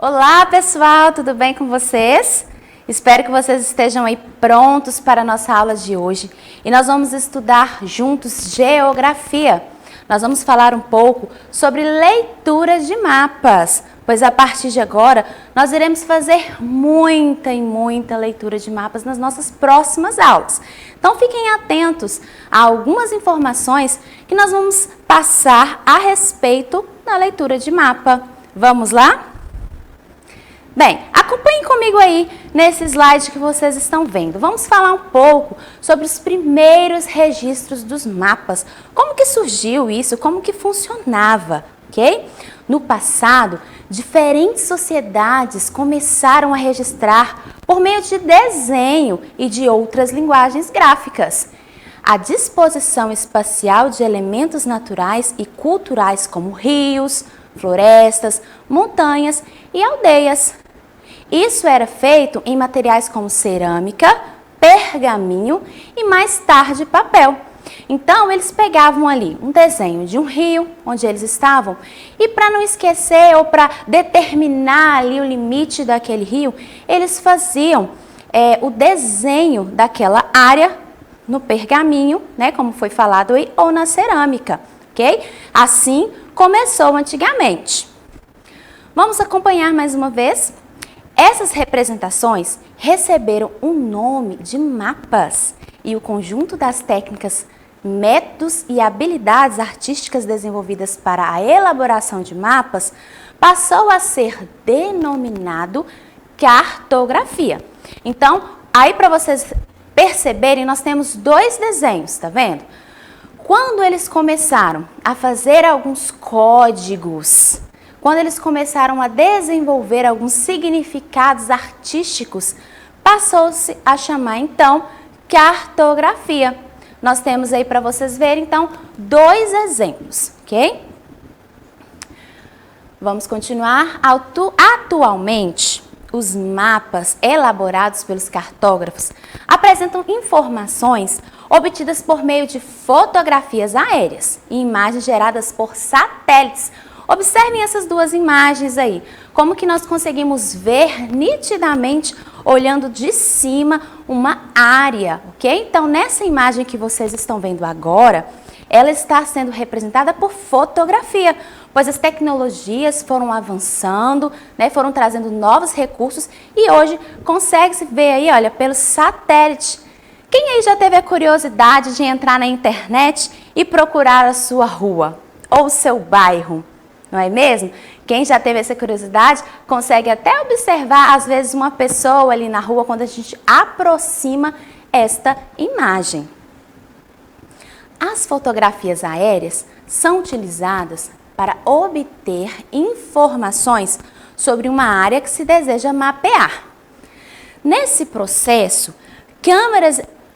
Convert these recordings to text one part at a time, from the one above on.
Olá pessoal, tudo bem com vocês? Espero que vocês estejam aí prontos para a nossa aula de hoje e nós vamos estudar juntos geografia. Nós vamos falar um pouco sobre leituras de mapas, pois a partir de agora nós iremos fazer muita leitura de mapas nas nossas próximas aulas. Então fiquem atentos a algumas informações que nós vamos passar a respeito da leitura de mapa. Vamos lá? Bem, acompanhem comigo aí nesse slide que vocês estão vendo. Vamos falar um pouco sobre os primeiros registros dos mapas. Como que surgiu isso? Como que funcionava, ok? No passado, diferentes sociedades começaram a registrar por meio de desenho e de outras linguagens gráficas. A disposição espacial de elementos naturais e culturais como rios, florestas, montanhas e aldeias. Isso era feito em materiais como cerâmica, pergaminho e mais tarde papel. Então eles pegavam ali um desenho de um rio onde eles estavam e para não esquecer ou para determinar ali o limite daquele rio, eles faziam o desenho daquela área no pergaminho, né, como foi falado aí, ou na cerâmica, ok? Assim começou antigamente. Vamos acompanhar mais uma vez? Essas representações receberam o nome de mapas e o conjunto das técnicas, métodos e habilidades artísticas desenvolvidas para a elaboração de mapas passou a ser denominado cartografia. Então, aí para vocês perceberem, nós temos dois desenhos, tá vendo? Quando eles começaram a fazer alguns códigos, quando eles começaram a desenvolver alguns significados artísticos, passou-se a chamar então cartografia. Nós temos aí para vocês verem então dois exemplos, ok? Vamos continuar. Atualmente, os mapas elaborados pelos cartógrafos apresentam informações obtidas por meio de fotografias aéreas e imagens geradas por satélites. Observem essas duas imagens aí, como que nós conseguimos ver nitidamente, olhando de cima, uma área, ok? Então, nessa imagem que vocês estão vendo agora, ela está sendo representada por fotografia, pois as tecnologias foram avançando, né, foram trazendo novos recursos e hoje consegue-se ver aí, olha, pelo satélite. Quem aí já teve a curiosidade de entrar na internet e procurar a sua rua ou o seu bairro? Não é mesmo? Quem já teve essa curiosidade consegue até observar, às vezes, uma pessoa ali na rua quando a gente aproxima esta imagem. As fotografias aéreas são utilizadas para obter informações sobre uma área que se deseja mapear. Nesse processo,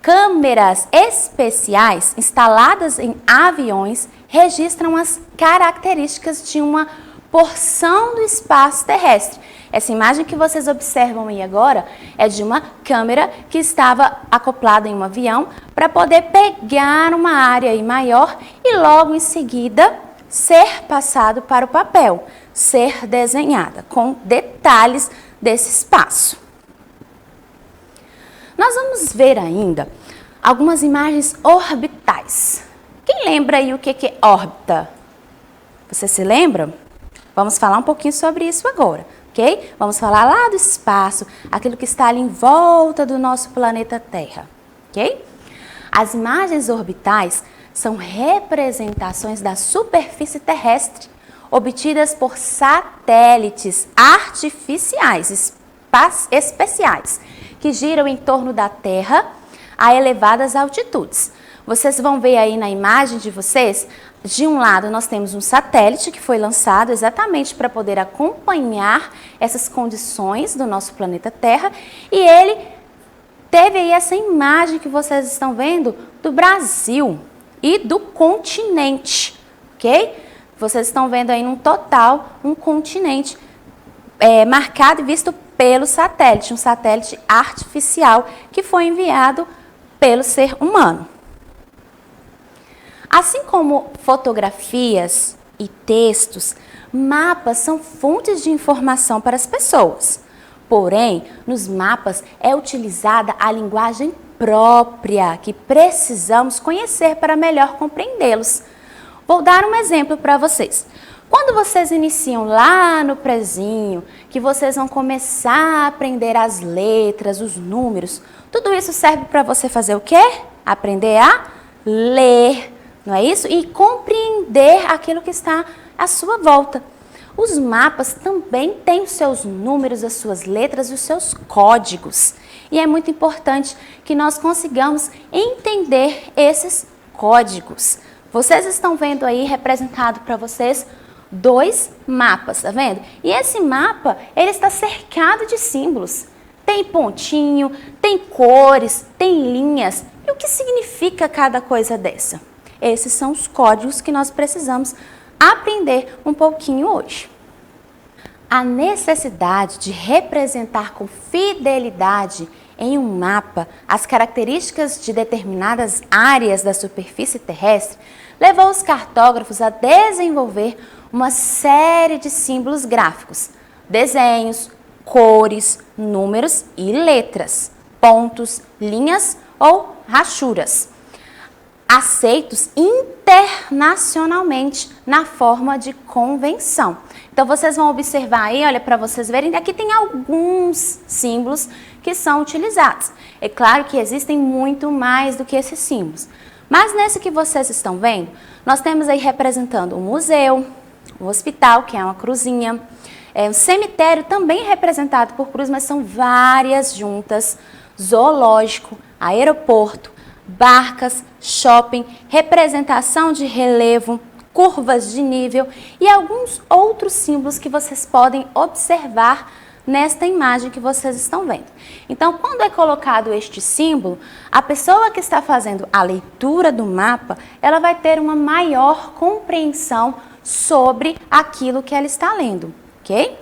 câmeras especiais instaladas em aviões registram as características de uma porção do espaço terrestre. Essa imagem que vocês observam aí agora é de uma câmera que estava acoplada em um avião para poder pegar uma área aí maior e logo em seguida ser passado para o papel, ser desenhada com detalhes desse espaço. Nós vamos ver ainda algumas imagens orbitais. Quem lembra aí o que é órbita? Você se lembra? Vamos falar um pouquinho sobre isso agora, ok? Vamos falar lá do espaço, aquilo que está ali em volta do nosso planeta Terra, ok? As imagens orbitais são representações da superfície terrestre, obtidas por satélites artificiais, especiais, que giram em torno da Terra a elevadas altitudes. Vocês vão ver aí na imagem de vocês, de um lado nós temos um satélite que foi lançado exatamente para poder acompanhar essas condições do nosso planeta Terra e ele teve aí essa imagem que vocês estão vendo do Brasil e do continente, ok? Vocês estão vendo aí no total um continente marcado e visto pelo satélite, um satélite artificial que foi enviado pelo ser humano. Assim como fotografias e textos, mapas são fontes de informação para as pessoas. Porém, nos mapas é utilizada a linguagem própria que precisamos conhecer para melhor compreendê-los. Vou dar um exemplo para vocês. Quando vocês iniciam lá no prezinho, que vocês vão começar a aprender as letras, os números, tudo isso serve para você fazer o quê? Aprender a ler, não é isso? E compreender aquilo que está à sua volta. Os mapas também têm os seus números, as suas letras e os seus códigos. E é muito importante que nós consigamos entender esses códigos. Vocês estão vendo aí representado para vocês 2 mapas, tá vendo? E esse mapa, ele está cercado de símbolos. Tem pontinho, tem cores, tem linhas. E o que significa cada coisa dessa? Esses são os códigos que nós precisamos aprender um pouquinho hoje. A necessidade de representar com fidelidade em um mapa as características de determinadas áreas da superfície terrestre levou os cartógrafos a desenvolver uma série de símbolos gráficos, desenhos, cores, números e letras, pontos, linhas ou rachuras, aceitos internacionalmente na forma de convenção. Então, vocês vão observar aí, olha, para vocês verem, aqui tem alguns símbolos que são utilizados. É claro que existem muito mais do que esses símbolos. Mas nesse que vocês estão vendo, nós temos aí representando um museu, um hospital, que é uma cruzinha, um cemitério também representado por cruz, mas são várias juntas, zoológico, aeroporto, barcas, shopping, representação de relevo, curvas de nível e alguns outros símbolos que vocês podem observar nesta imagem que vocês estão vendo. Então, quando é colocado este símbolo, a pessoa que está fazendo a leitura do mapa, ela vai ter uma maior compreensão sobre aquilo que ela está lendo, ok?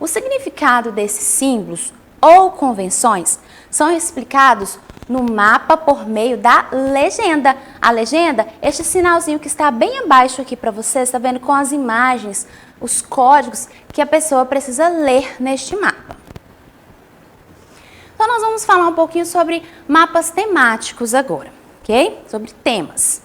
O significado desses símbolos ou convenções são explicados no mapa por meio da legenda. A legenda, este sinalzinho que está bem abaixo aqui para vocês, está vendo com as imagens, os códigos que a pessoa precisa ler neste mapa. Então, nós vamos falar um pouquinho sobre mapas temáticos agora, ok? Sobre temas.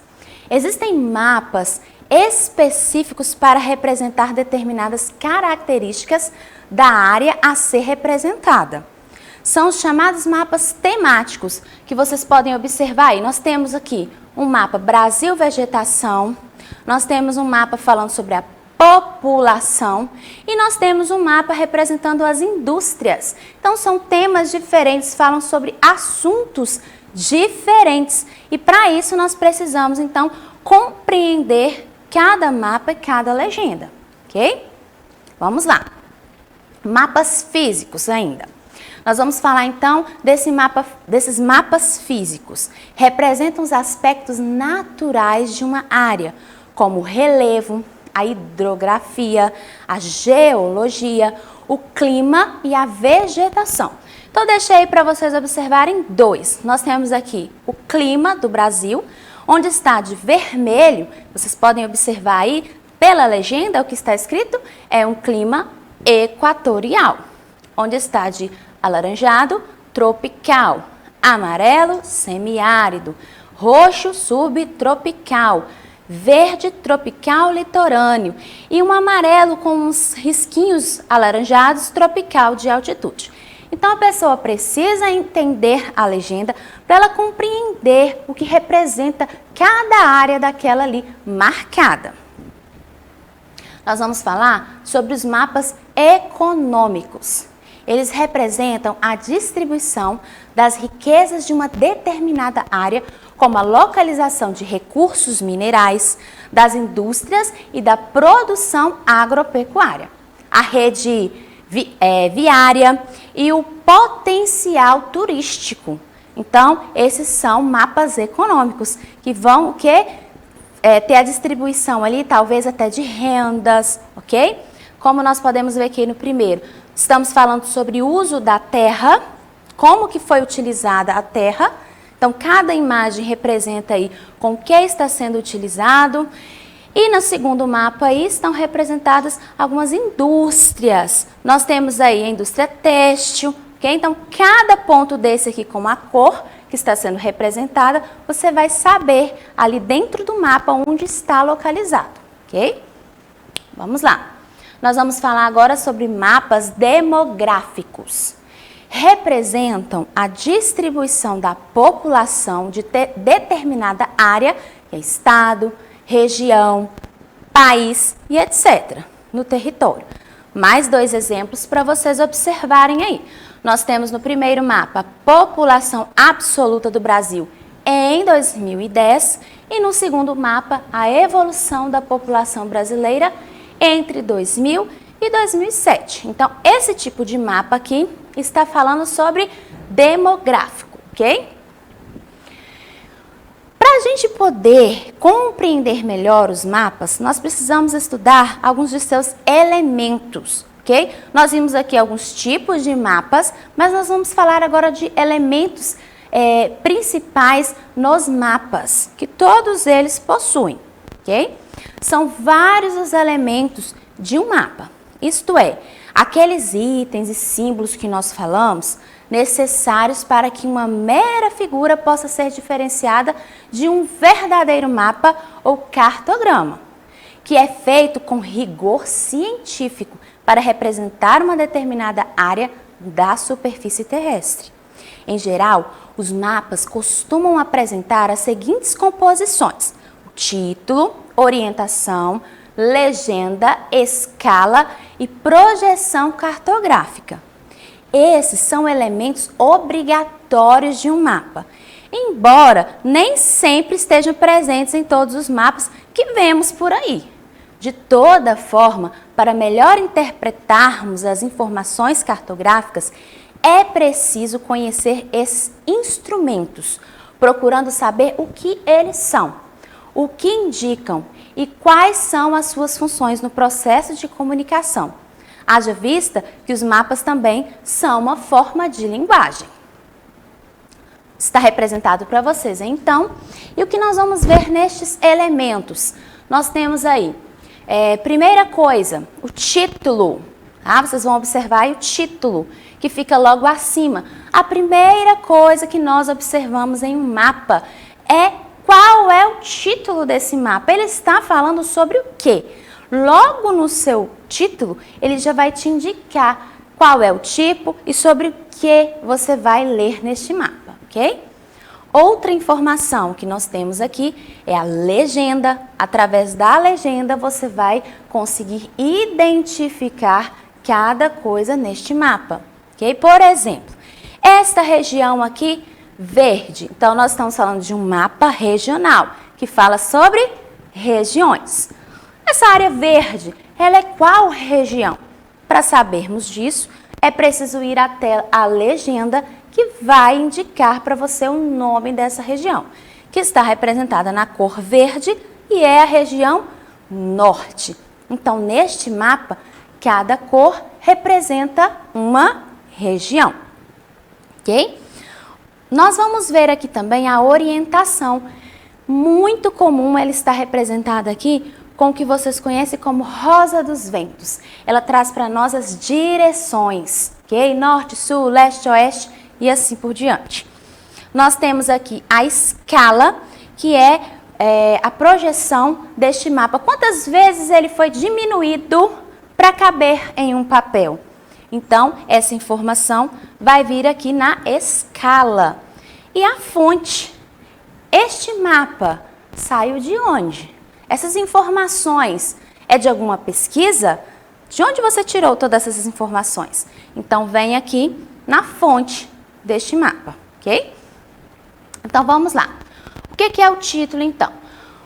Existem mapas específicos para representar determinadas características da área a ser representada. São os chamados mapas temáticos, que vocês podem observar aí. Nós temos aqui um mapa Brasil Vegetação, nós temos um mapa falando sobre a população e nós temos um mapa representando as indústrias. Então, são temas diferentes, falam sobre assuntos diferentes. E para isso, nós precisamos, então, compreender cada mapa e cada legenda, ok? Vamos lá. Mapas físicos ainda. Nós vamos falar então desses mapas físicos. Representam os aspectos naturais de uma área, como o relevo, a hidrografia, a geologia, o clima e a vegetação. Então, deixei para vocês observarem 2. Nós temos aqui o clima do Brasil, onde está de vermelho, vocês podem observar aí pela legenda, o que está escrito é um clima equatorial. Onde está de alaranjado, tropical, amarelo, semiárido, roxo, subtropical, verde, tropical, litorâneo e um amarelo com uns risquinhos alaranjados, tropical de altitude. Então, a pessoa precisa entender a legenda para ela compreender o que representa cada área daquela ali marcada. Nós vamos falar sobre os mapas econômicos. Eles representam a distribuição das riquezas de uma determinada área, como a localização de recursos minerais, das indústrias e da produção agropecuária, a rede viária e o potencial turístico. Então, esses são mapas econômicos que vão ter a distribuição ali, talvez até de rendas, ok? Como nós podemos ver aqui no primeiro, estamos falando sobre o uso da terra, como que foi utilizada a terra. Então, cada imagem representa aí com o que está sendo utilizado. E no segundo mapa aí estão representadas algumas indústrias. Nós temos aí a indústria têxtil, ok? Então, cada ponto desse aqui com a cor que está sendo representada, você vai saber ali dentro do mapa onde está localizado, ok? Vamos lá. Nós vamos falar agora sobre mapas demográficos. Representam a distribuição da população de determinada área, que é estado, região, país e etc., no território. Mais 2 exemplos para vocês observarem aí. Nós temos no primeiro mapa a população absoluta do Brasil em 2010 e no segundo mapa a evolução da população brasileira entre 2000 e 2007. Então, esse tipo de mapa aqui está falando sobre demográfico, ok? Para a gente poder compreender melhor os mapas, nós precisamos estudar alguns de seus elementos, ok? Nós vimos aqui alguns tipos de mapas, mas nós vamos falar agora de elementos principais nos mapas, que todos eles possuem, ok? São vários os elementos de um mapa, isto é, aqueles itens e símbolos que nós falamos, necessários para que uma mera figura possa ser diferenciada de um verdadeiro mapa ou cartograma, que é feito com rigor científico para representar uma determinada área da superfície terrestre. Em geral, os mapas costumam apresentar as seguintes composições: o título, orientação, legenda, escala e projeção cartográfica. Esses são elementos obrigatórios de um mapa, embora nem sempre estejam presentes em todos os mapas que vemos por aí. De toda forma, para melhor interpretarmos as informações cartográficas, é preciso conhecer esses instrumentos, procurando saber o que eles são, o que indicam e quais são as suas funções no processo de comunicação. Haja vista que os mapas também são uma forma de linguagem. Está representado para vocês, então. E o que nós vamos ver nestes elementos? Nós temos aí, primeira coisa, o título. Vocês vão observar aí o título, que fica logo acima. A primeira coisa que nós observamos em um mapa é qual é o título desse mapa. Ele está falando sobre o quê? Logo no seu título, ele já vai te indicar qual é o tipo e sobre o que você vai ler neste mapa, ok? Outra informação que nós temos aqui é a legenda. Através da legenda, você vai conseguir identificar cada coisa neste mapa, ok? Por exemplo, esta região aqui, verde. Então, nós estamos falando de um mapa regional, que fala sobre regiões. Essa área verde, ela é qual região? Para sabermos disso, é preciso ir até a legenda que vai indicar para você o nome dessa região, que está representada na cor verde e é a região norte. Então, neste mapa, cada cor representa uma região, ok? Nós vamos ver aqui também a orientação. Muito comum ela está representada aqui com o que vocês conhecem como rosa dos ventos. Ela traz para nós as direções, ok? Norte, sul, leste, oeste e assim por diante. Nós temos aqui a escala, que é a projeção deste mapa. Quantas vezes ele foi diminuído para caber em um papel? Então, essa informação vai vir aqui na escala. E a fonte? Este mapa saiu de onde? Essas informações é de alguma pesquisa? De onde você tirou todas essas informações? Então, vem aqui na fonte deste mapa, ok? Então, vamos lá. O que é o título, então?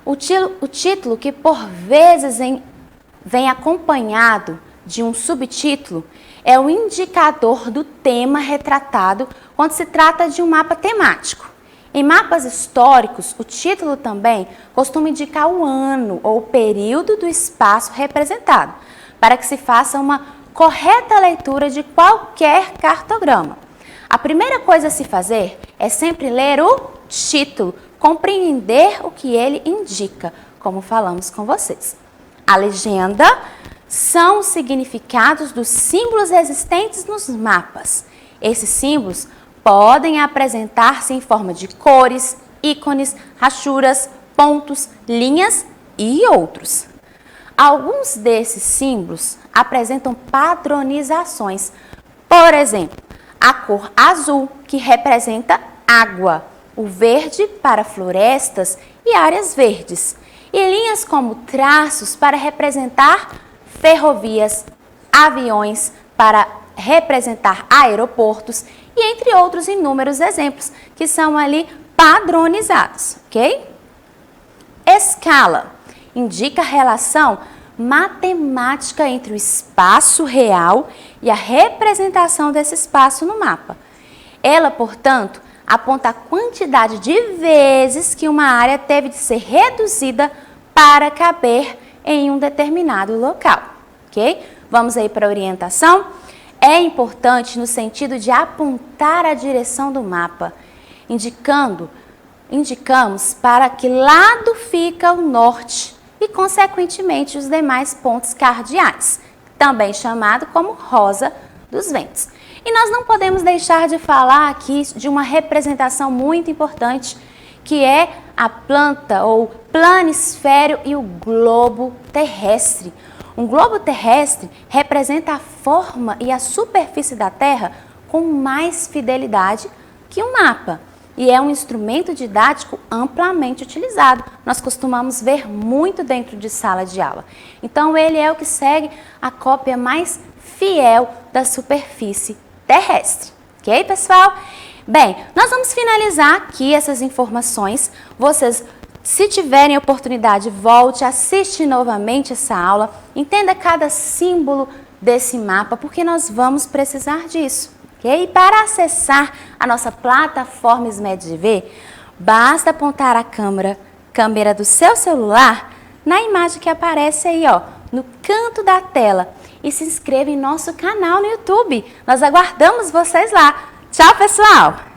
O título que, por vezes, vem acompanhado de um subtítulo, é o indicador do tema retratado quando se trata de um mapa temático. Em mapas históricos, o título também costuma indicar o ano ou o período do espaço representado, para que se faça uma correta leitura de qualquer cartograma. A primeira coisa a se fazer é sempre ler o título, compreender o que ele indica, como falamos com vocês. A legenda são os significados dos símbolos existentes nos mapas. Esses símbolos podem apresentar-se em forma de cores, ícones, rachuras, pontos, linhas e outros. Alguns desses símbolos apresentam padronizações. Por exemplo, a cor azul, que representa água, o verde para florestas e áreas verdes, e linhas como traços para representar ferrovias, aviões para representar aeroportos e entre outros inúmeros exemplos que são ali padronizados, ok? Escala indica a relação matemática entre o espaço real e a representação desse espaço no mapa. Ela, portanto, aponta a quantidade de vezes que uma área teve de ser reduzida para caber em um determinado local, ok? Vamos aí para a orientação? É importante no sentido de apontar a direção do mapa, indicamos para que lado fica o norte e, consequentemente, os demais pontos cardeais, também chamado como rosa dos ventos. E nós não podemos deixar de falar aqui de uma representação muito importante, que é a planta ou planisfério e o globo terrestre. Um globo terrestre representa a forma e a superfície da Terra com mais fidelidade que um mapa. E é um instrumento didático amplamente utilizado. Nós costumamos ver muito dentro de sala de aula. Então, ele é o que segue a cópia mais fiel da superfície terrestre. Ok, pessoal? Bem, nós vamos finalizar aqui essas informações. Vocês, se tiverem oportunidade, volte, assiste novamente essa aula. Entenda cada símbolo desse mapa, porque nós vamos precisar disso. E para acessar a nossa plataforma SMED-GV, basta apontar a câmera do seu celular na imagem que aparece aí, ó, no canto da tela, e se inscreva em nosso canal no YouTube. Nós aguardamos vocês lá. Tchau, pessoal!